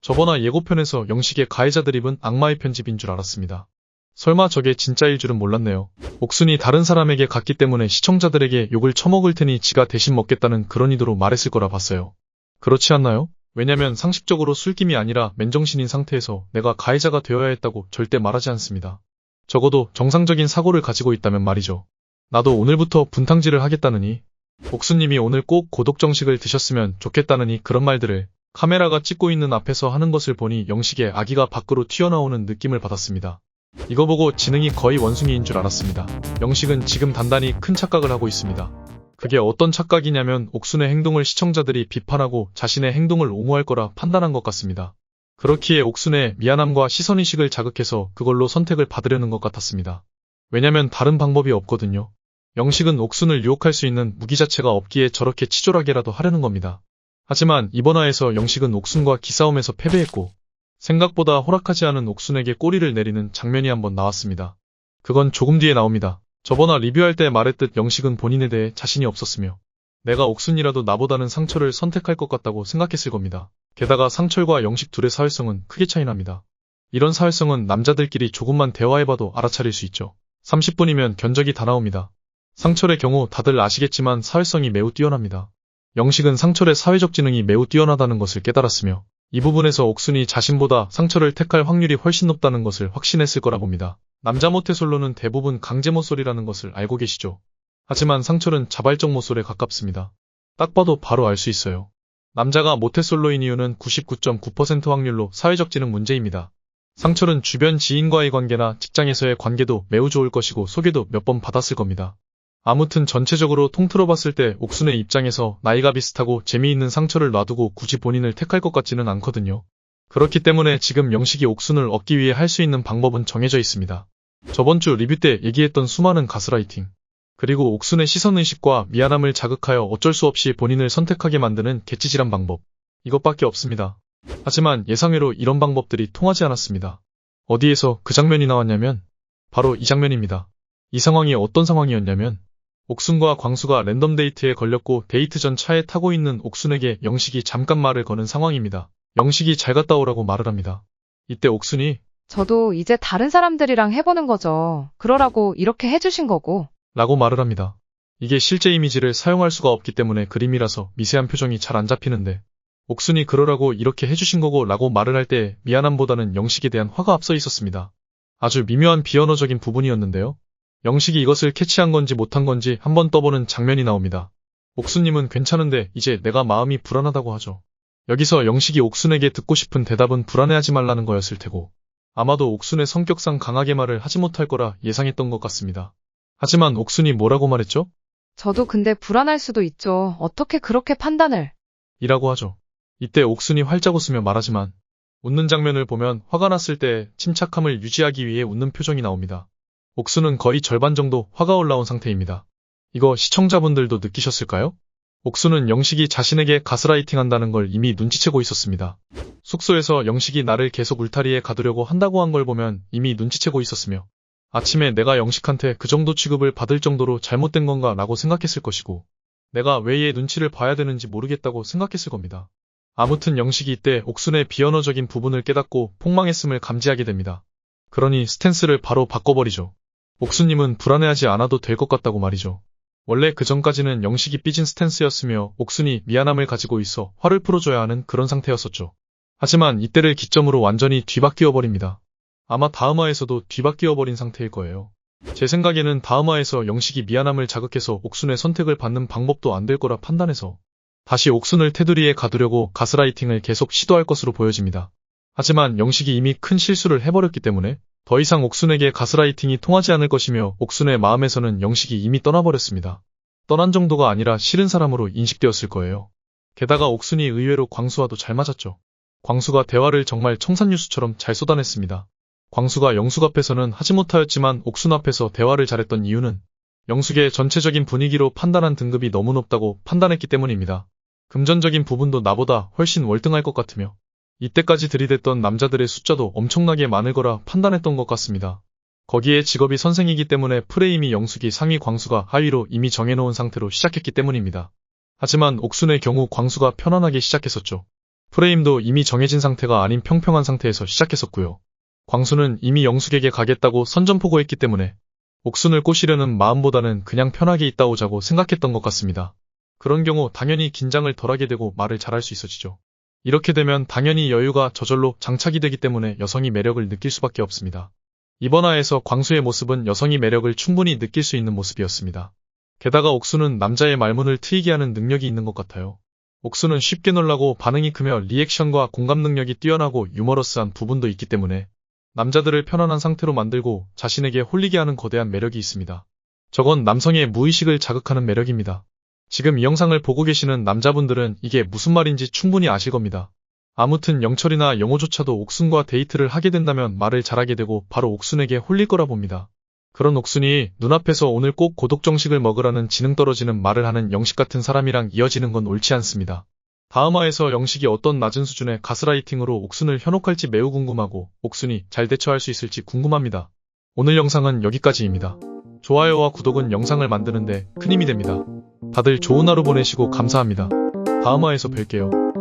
저번화 예고편에서 영식의 가해자 드립은 악마의 편집인 줄 알았습니다. 설마 저게 진짜일 줄은 몰랐네요. 옥순이 다른 사람에게 갔기 때문에 시청자들에게 욕을 처먹을 테니 지가 대신 먹겠다는 그런 의도로 말했을 거라 봤어요. 그렇지 않나요? 왜냐면 상식적으로 술김이 아니라 맨정신인 상태에서 내가 가해자가 되어야 했다고 절대 말하지 않습니다. 적어도 정상적인 사고를 가지고 있다면 말이죠. 나도 오늘부터 분탕질을 하겠다느니, 옥수님이 오늘 꼭 고독정식을 드셨으면 좋겠다느니 그런 말들을 카메라가 찍고 있는 앞에서 하는 것을 보니 영식의 아기가 밖으로 튀어나오는 느낌을 받았습니다. 이거 보고 지능이 거의 원숭이인 줄 알았습니다. 영식은 지금 단단히 큰 착각을 하고 있습니다. 그게 어떤 착각이냐면 옥순의 행동을 시청자들이 비판하고 자신의 행동을 옹호할 거라 판단한 것 같습니다. 그렇기에 옥순의 미안함과 시선의식을 자극해서 그걸로 선택을 받으려는 것 같았습니다. 왜냐면 다른 방법이 없거든요. 영식은 옥순을 유혹할 수 있는 무기 자체가 없기에 저렇게 치졸하게라도 하려는 겁니다. 하지만 이번 화에서 영식은 옥순과 기싸움에서 패배했고 생각보다 호락하지 않은 옥순에게 꼬리를 내리는 장면이 한번 나왔습니다. 그건 조금 뒤에 나옵니다. 저번화 리뷰할 때 말했듯 영식은 본인에 대해 자신이 없었으며 내가 옥순이라도 나보다는 상철을 선택할 것 같다고 생각했을 겁니다. 게다가 상철과 영식 둘의 사회성은 크게 차이납니다. 이런 사회성은 남자들끼리 조금만 대화해봐도 알아차릴 수 있죠. 30분이면 견적이 다 나옵니다. 상철의 경우 다들 아시겠지만 사회성이 매우 뛰어납니다. 영식은 상철의 사회적 지능이 매우 뛰어나다는 것을 깨달았으며 이 부분에서 옥순이 자신보다 상철을 택할 확률이 훨씬 높다는 것을 확신했을 거라 봅니다. 남자 모태솔로는 대부분 강제 모쏠이라는 것을 알고 계시죠. 하지만 상철은 자발적 모쏠에 가깝습니다. 딱 봐도 바로 알 수 있어요. 남자가 모태솔로인 이유는 99.9% 확률로 사회적 지능 문제입니다. 상철은 주변 지인과의 관계나 직장에서의 관계도 매우 좋을 것이고 소개도 몇 번 받았을 겁니다. 아무튼 전체적으로 통틀어 봤을 때 옥순의 입장에서 나이가 비슷하고 재미있는 상철을 놔두고 굳이 본인을 택할 것 같지는 않거든요. 그렇기 때문에 지금 영식이 옥순을 얻기 위해 할 수 있는 방법은 정해져 있습니다. 저번주 리뷰 때 얘기했던 수많은 가스라이팅, 그리고 옥순의 시선의식과 미안함을 자극하여 어쩔 수 없이 본인을 선택하게 만드는 개찌질한 방법, 이것밖에 없습니다. 하지만 예상외로 이런 방법들이 통하지 않았습니다. 어디에서 그 장면이 나왔냐면 바로 이 장면입니다. 이 상황이 어떤 상황이었냐면 옥순과 광수가 랜덤 데이트에 걸렸고 데이트 전 차에 타고 있는 옥순에게 영식이 잠깐 말을 거는 상황입니다. 영식이 잘 갔다 오라고 말을 합니다. 이때 옥순이 저도 이제 다른 사람들이랑 해보는 거죠. 그러라고 이렇게 해주신 거고. 라고 말을 합니다. 이게 실제 이미지를 사용할 수가 없기 때문에 그림이라서 미세한 표정이 잘 안 잡히는데 옥순이 그러라고 이렇게 해주신 거고 라고 말을 할 때 미안함보다는 영식에 대한 화가 앞서 있었습니다. 아주 미묘한 비언어적인 부분이었는데요. 영식이 이것을 캐치한 건지 못한 건지 한번 떠보는 장면이 나옵니다. 옥순님은 괜찮은데 이제 내가 마음이 불안하다고 하죠. 여기서 영식이 옥순에게 듣고 싶은 대답은 불안해하지 말라는 거였을 테고 아마도 옥순의 성격상 강하게 말을 하지 못할 거라 예상했던 것 같습니다. 하지만 옥순이 뭐라고 말했죠? 저도 근데 불안할 수도 있죠. 어떻게 그렇게 판단을. 이라고 하죠. 이때 옥순이 활짝 웃으며 말하지만 웃는 장면을 보면 화가 났을 때 침착함을 유지하기 위해 웃는 표정이 나옵니다. 옥순은 거의 절반 정도 화가 올라온 상태입니다. 이거 시청자분들도 느끼셨을까요? 옥순은 영식이 자신에게 가스라이팅 한다는 걸 이미 눈치채고 있었습니다. 숙소에서 영식이 나를 계속 울타리에 가두려고 한다고 한 걸 보면 이미 눈치채고 있었으며 아침에 내가 영식한테 그 정도 취급을 받을 정도로 잘못된 건가 라고 생각했을 것이고 내가 왜 얘 눈치를 봐야 되는지 모르겠다고 생각했을 겁니다. 아무튼 영식이 이때 옥순의 비언어적인 부분을 깨닫고 폭망했음을 감지하게 됩니다. 그러니 스탠스를 바로 바꿔버리죠. 옥순님은 불안해하지 않아도 될 것 같다고 말이죠. 원래 그 전까지는 영식이 삐진 스탠스였으며 옥순이 미안함을 가지고 있어 화를 풀어줘야 하는 그런 상태였었죠. 하지만 이때를 기점으로 완전히 뒤바뀌어버립니다. 아마 다음화에서도 뒤바뀌어버린 상태일 거예요. 제 생각에는 다음화에서 영식이 미안함을 자극해서 옥순의 선택을 받는 방법도 안 될 거라 판단해서 다시 옥순을 테두리에 가두려고 가스라이팅을 계속 시도할 것으로 보여집니다. 하지만 영식이 이미 큰 실수를 해버렸기 때문에 더 이상 옥순에게 가스라이팅이 통하지 않을 것이며 옥순의 마음에서는 영식이 이미 떠나버렸습니다. 떠난 정도가 아니라 싫은 사람으로 인식되었을 거예요. 게다가 옥순이 의외로 광수와도 잘 맞았죠. 광수가 대화를 정말 청산유수처럼 잘 쏟아냈습니다. 광수가 영숙 앞에서는 하지 못하였지만 옥순 앞에서 대화를 잘했던 이유는 영숙의 전체적인 분위기로 판단한 등급이 너무 높다고 판단했기 때문입니다. 금전적인 부분도 나보다 훨씬 월등할 것 같으며 이때까지 들이댔던 남자들의 숫자도 엄청나게 많을 거라 판단했던 것 같습니다. 거기에 직업이 선생이기 때문에 프레임이 영숙이 상위 광수가 하위로 이미 정해놓은 상태로 시작했기 때문입니다. 하지만 옥순의 경우 광수가 편안하게 시작했었죠. 프레임도 이미 정해진 상태가 아닌 평평한 상태에서 시작했었고요. 광수는 이미 영숙에게 가겠다고 선전포고했기 때문에 옥순을 꼬시려는 마음보다는 그냥 편하게 있다 오자고 생각했던 것 같습니다. 그런 경우 당연히 긴장을 덜하게 되고 말을 잘할 수 있어지죠. 이렇게 되면 당연히 여유가 저절로 장착이 되기 때문에 여성이 매력을 느낄 수밖에 없습니다. 이번 화에서 광수의 모습은 여성이 매력을 충분히 느낄 수 있는 모습이었습니다. 게다가 옥수는 남자의 말문을 트이게 하는 능력이 있는 것 같아요. 옥수는 쉽게 놀라고 반응이 크며 리액션과 공감 능력이 뛰어나고 유머러스한 부분도 있기 때문에 남자들을 편안한 상태로 만들고 자신에게 홀리게 하는 거대한 매력이 있습니다. 저건 남성의 무의식을 자극하는 매력입니다. 지금 이 영상을 보고 계시는 남자분들은 이게 무슨 말인지 충분히 아실 겁니다. 아무튼 영철이나 영호조차도 옥순과 데이트를 하게 된다면 말을 잘하게 되고 바로 옥순에게 홀릴 거라 봅니다. 그런 옥순이 눈앞에서 오늘 꼭 고독정식을 먹으라는 지능 떨어지는 말을 하는 영식 같은 사람이랑 이어지는 건 옳지 않습니다. 다음 화에서 영식이 어떤 낮은 수준의 가스라이팅으로 옥순을 현혹할지 매우 궁금하고 옥순이 잘 대처할 수 있을지 궁금합니다. 오늘 영상은 여기까지입니다. 좋아요와 구독은 영상을 만드는데 큰 힘이 됩니다. 다들 좋은 하루 보내시고 감사합니다. 다음 화에서 뵐게요.